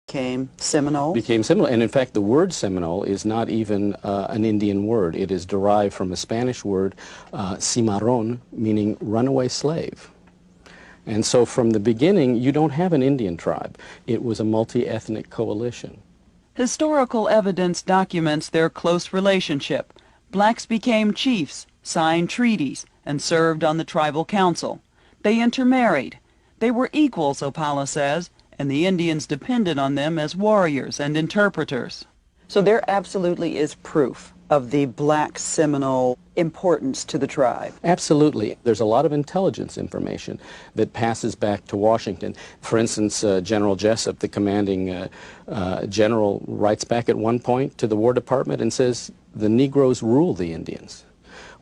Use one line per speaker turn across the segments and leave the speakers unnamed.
Became Seminole?
Became Seminole. And in fact, the word Seminole is not even an Indian word. It is derived from a Spanish word, cimarron, meaning runaway slave. And so from the beginning, you don't have an Indian tribe. It was a multi-ethnic coalition.
Historical evidence documents their close relationship. Blacks became chiefs, signed treaties, and served on the tribal council. They intermarried. They were equals, Opala says, and the Indians depended on them as warriors and interpreters. So there absolutely is proof of the Black Seminole importance to the tribe.
Absolutely. There's a lot of intelligence information that passes back to Washington. For instance, General Jessup, the commanding general, writes back at one point to the War Department and says, the Negroes rule the Indians.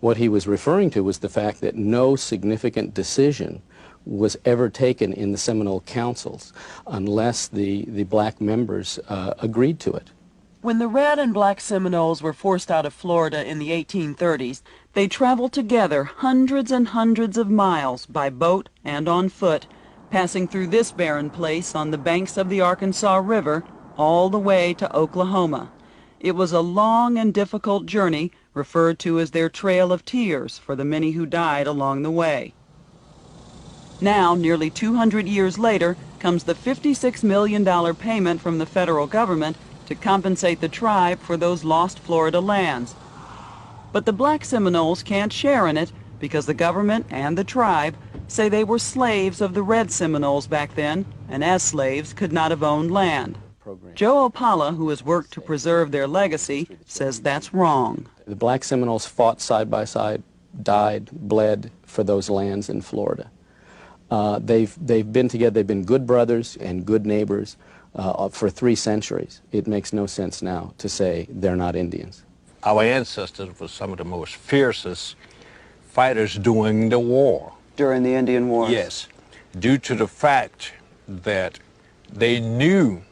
What he was referring to was the fact that no significant decision was ever taken in the Seminole councils unless the black members agreed to it.
When the Red and Black Seminoles were forced out of Florida in the 1830s, they traveled together hundreds and hundreds of miles by boat and on foot, passing through this barren place on the banks of the Arkansas River all the way to Oklahoma. It was a long and difficult journey, referred to as their Trail of Tears for the many who died along the way. Now, nearly 200 years later, comes the $56 million payment from the federal government to compensate the tribe for those lost Florida lands. But the Black Seminoles can't share in it because the government and the tribe say they were slaves of the Red Seminoles back then, and as slaves could not have owned land. Joe Opala, who has worked to preserve their legacy, says that's wrong.
The Black Seminoles fought side by side, died, bled for those lands in Florida. They've been together, they've been good brothers and good neighbors for 3 centuries. It makes no sense now to say they're not Indians.
Our ancestors were some of the most fiercest fighters during the war.
During the Indian War?
Yes, due to the fact that they knew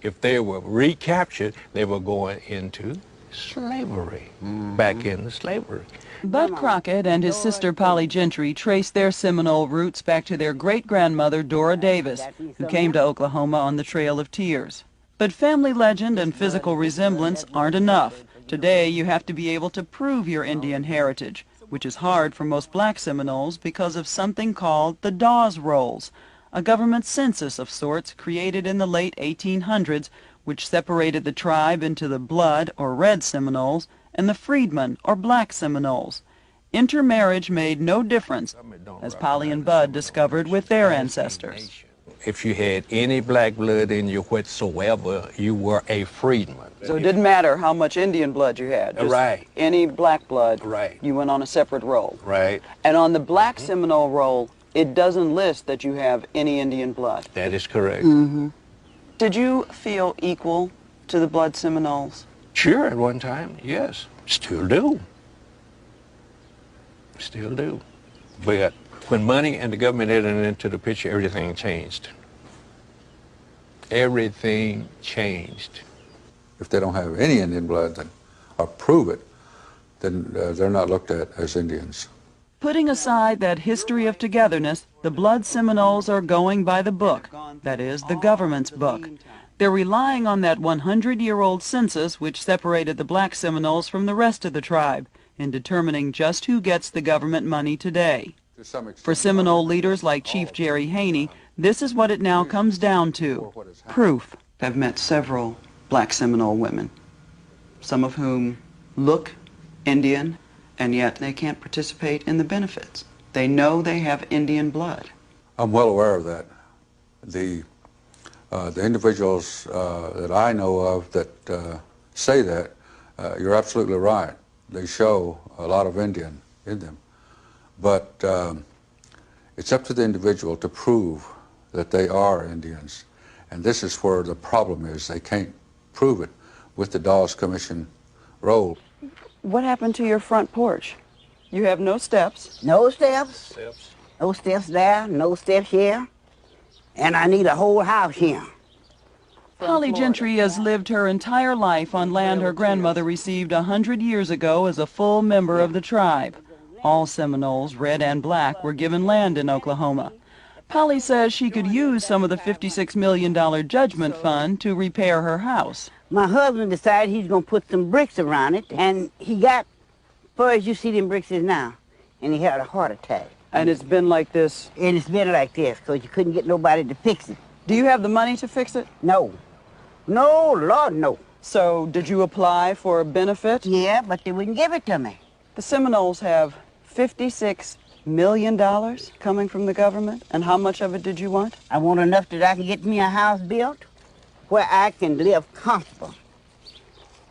if they were recaptured, they were going into slavery, back into slavery.
Bud Crockett and his sister Polly Gentry traced their Seminole roots back to their great-grandmother Dora Davis, who came to Oklahoma on the Trail of Tears. But family legend and physical resemblance aren't enough. Today you have to be able to prove your Indian heritage, which is hard for most Black Seminoles because of something called the Dawes Rolls, a government census of sorts created in the late 1800s, which separated the tribe into the Blood or Red Seminoles and the Freedmen or Black Seminoles. Intermarriage made no difference, as Polly and Bud discovered with their ancestors.
If you had any black blood in you whatsoever, you were a freedman.
So it didn't matter how much Indian blood you had. Just
right.
Any black blood,
right.
You went on a separate roll.
Right.
And on the Black Seminole roll, it doesn't list that you have any Indian blood.
That is correct.
Did you feel equal to the Blood Seminoles?
Sure, at one time, yes. Still do. Still do. But when money and the government entered into the picture, everything changed. Everything changed.
If they don't have any Indian blood, then, or prove it, then they're not looked at as Indians.
Putting aside that history of togetherness, the Blood Seminoles are going by the book, that is, the government's book. They're relying on that 100-year-old census which separated the Black Seminoles from the rest of the tribe in determining just who gets the government money today. For Seminole leaders like Chief Jerry Haney, this is what it now comes down to: proof. I've met several Black Seminole women, some of whom look Indian, and yet they can't participate in the benefits. They know they have Indian blood.
I'm well aware of that. The individuals that I know of that say that, you're absolutely right. They show a lot of Indian in them. But it's up to the individual to prove that they are Indians. And this is where the problem is. They can't prove it with the Dawes Commission roll.
What happened to your front porch? You have no steps.
No steps. No steps there, no steps here. And I need a whole house here.
Polly Gentry has lived her entire life on land her grandmother received 100 years ago as a full member of the tribe. All Seminoles, red and black, were given land in Oklahoma. Polly says she could use some of the $56 million judgment fund to repair her house.
My husband decided he's going to put some bricks around it, and he got, far as you see them bricks is now, and he had a heart attack.
And it's been like this.
And it's been like this, because you couldn't get nobody to fix it.
Do you have the money to fix it?
No. No, Lord, no.
So did you apply for a benefit?
Yeah, but they wouldn't give it to me.
The Seminoles have $56 million coming from the government. And how much of it did you want?
I want enough that I can get me a house built where I can live comfortable,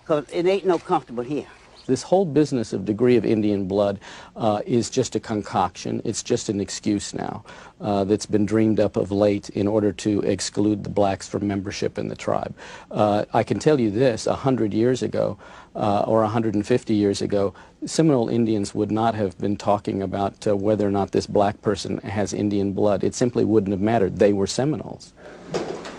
because it ain't no comfortable here.
This whole business of degree of Indian blood is just a concoction. It's just an excuse now that's been dreamed up of late in order to exclude the blacks from membership in the tribe. I can tell you this, 100 years ago or 150 years ago, Seminole Indians would not have been talking about whether or not this black person has Indian blood. It simply wouldn't have mattered. They were Seminoles.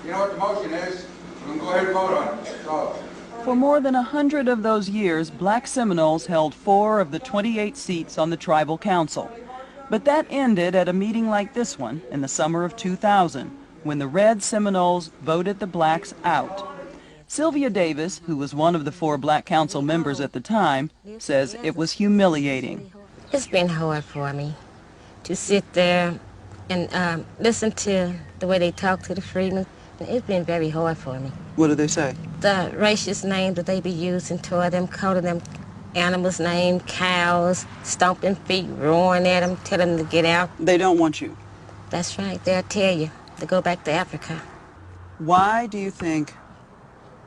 You know what the motion is? We can go ahead and vote on it. So.
For more than 100 of those years, black Seminoles held 4 of the 28 seats on the tribal council. But that ended at a meeting like this one in the summer of 2000, when the red Seminoles voted the blacks out. Sylvia Davis, who was one of the 4 black council members at the time, says it was humiliating.
It's been hard for me to sit there and listen to the way they talk to the freedmen. It's been very hard for me.
What do they say?
The racist names that they be using toward them, calling them animals' names, cows, stomping feet, roaring at them, telling them to get out.
They don't want you.
That's right, they'll tell you to go back to Africa.
Why do you think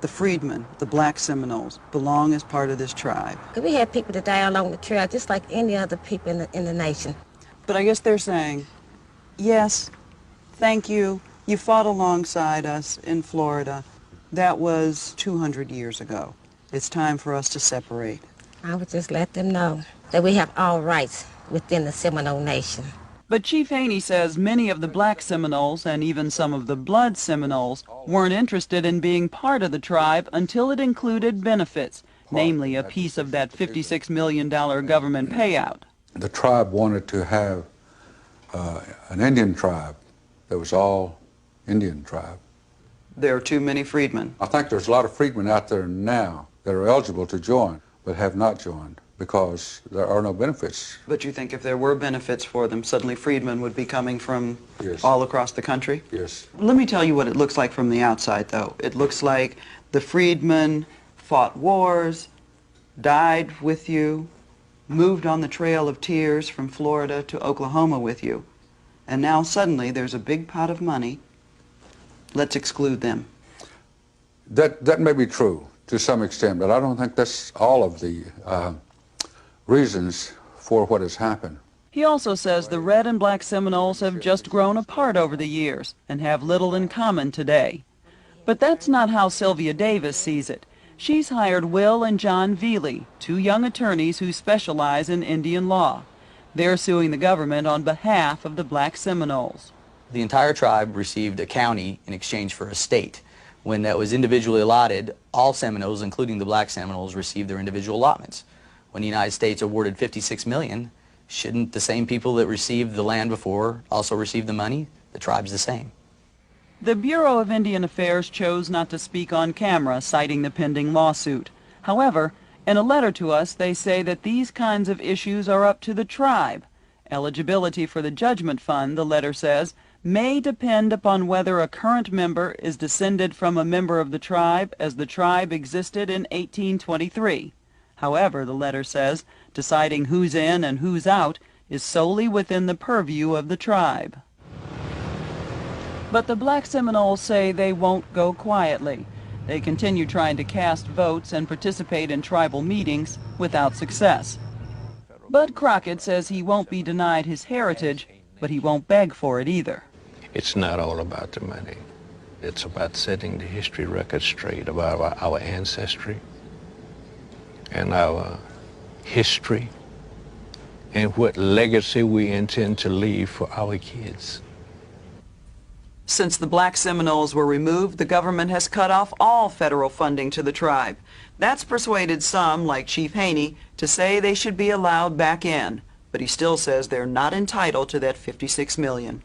the freedmen, the black Seminoles, belong as part of this tribe?
'Cause we had people that die along the trail just like any other people in the nation.
But I guess they're saying, yes, thank you. You fought alongside us in Florida. That was 200 years ago. It's time for us to separate.
I would just let them know that we have all rights within the Seminole Nation.
But Chief Haney says many of the black Seminoles and even some of the blood Seminoles weren't interested in being part of the tribe until it included benefits, namely a piece of that $56 million government payout.
The tribe wanted to have an Indian tribe that was all Indian tribe.
There are too many freedmen.
I think there's a lot of freedmen out there now that are eligible to join, but have not joined because there are no benefits.
But you think if there were benefits for them, suddenly freedmen would be coming from
Yes.
all across the country?
Yes.
Let me tell you what it looks like from the outside, though. It looks like the freedmen fought wars, died with you, moved on the Trail of Tears from Florida to Oklahoma with you, and now suddenly there's a big pot of money. Let's exclude them.
That may be true to some extent, but I don't think that's all of the reasons for what has happened.
He also says the red and black Seminoles have just grown apart over the years and have little in common today. But that's not how Sylvia Davis sees it. She's hired Will and John Veely, 2 young attorneys who specialize in Indian law. They're suing the government on behalf of the black Seminoles.
The entire tribe received a county in exchange for a state. When that was individually allotted, all Seminoles, including the black Seminoles, received their individual allotments. When the United States awarded $56 million, shouldn't the same people that received the land before also receive the money? The tribe's the same.
The Bureau of Indian Affairs chose not to speak on camera, citing the pending lawsuit. However, in a letter to us, they say that these kinds of issues are up to the tribe. Eligibility for the judgment fund, the letter says, may depend upon whether a current member is descended from a member of the tribe as the tribe existed in 1823. However, the letter says, deciding who's in and who's out is solely within the purview of the tribe. But the black Seminoles say they won't go quietly. They continue trying to cast votes and participate in tribal meetings without success. Bud Crockett says he won't be denied his heritage, but he won't beg for it either.
It's not all about the money. It's about setting the history record straight about our ancestry and our history and what legacy we intend to leave for our kids.
Since the black Seminoles were removed, the government has cut off all federal funding to the tribe. That's persuaded some, like Chief Haney, to say they should be allowed back in. But he still says they're not entitled to that $56 million.